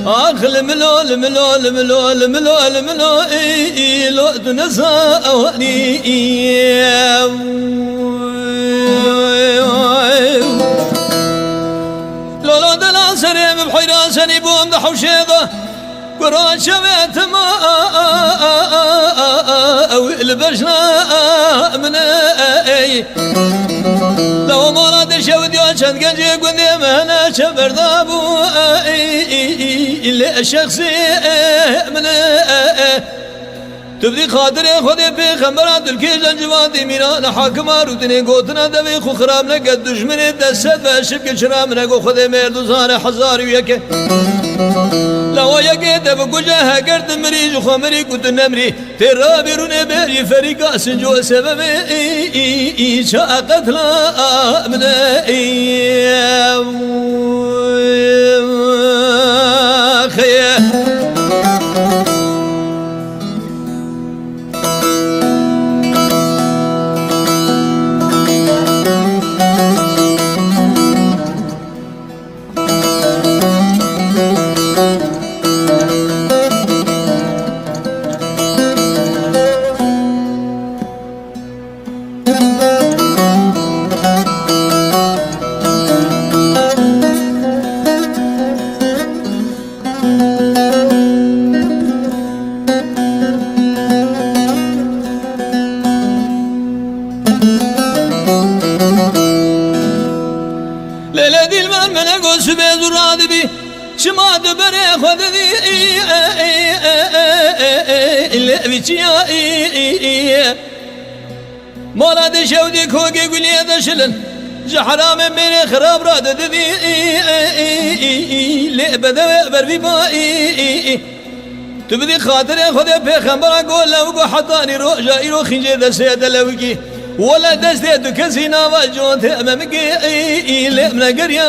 أخل ملول ملول ملول ملول ملول لو نساوني لولو دلا سريم بحيران سني بوم دحو شيضة قران شبيت ما البشنا من لو مراد شودي وشد قنجي قندي مهنا شبر دابو إلا الشخصي من تبدي خاطري خودي في خمرات الكيجان جوادي ميران حاكما روتني قوتنا دبي خو خرامنا قد دشمني دست باشبك شرامنا قو خودي ميردو زاني حزاري ويكي لو يكي دب قجاها قرد مريج خمري قد نمري ترى بيروني بيري فريقا سنجو سببي شاء قتلا من خيه شما دبري خددي اللي بيتيا مولاد شودي كوكي قولي دشلن جحرام من خراب راد ددي اللي بدأ بربي باي تبدي خاطري خدي بخمبر اقول لو حطاني رو جاي رو خنجي دسيد لوكي ولا دستي دكسينا وجوت امامك اللي من قريا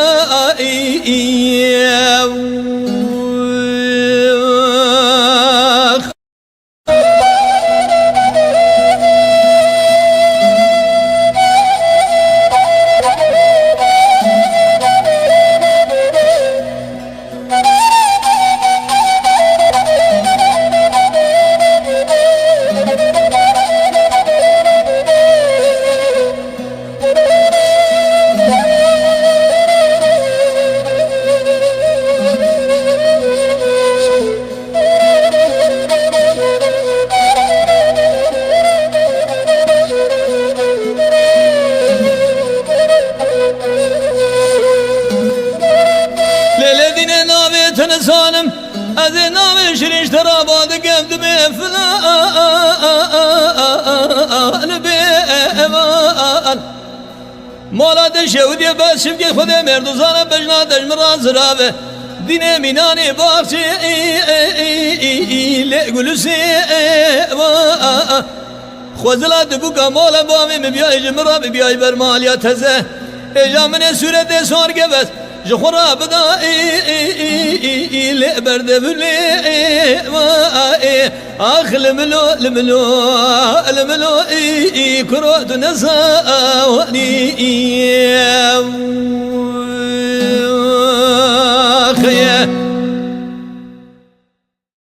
سالم أذنا من شريش ترى بعد قمت بفلان بيمان مولاد شودي بس شبكي خدي مردو زانا بجنا دجمران زرابه دين ميناني باقشي لقلو خوزلات بوكا مولا بامي مبياي جمرا مبياي برمال يا تزه اجا من سورة سور قبس جخورا بدا لبرد بلي اخل ملو الملو الملو كروت نسا وني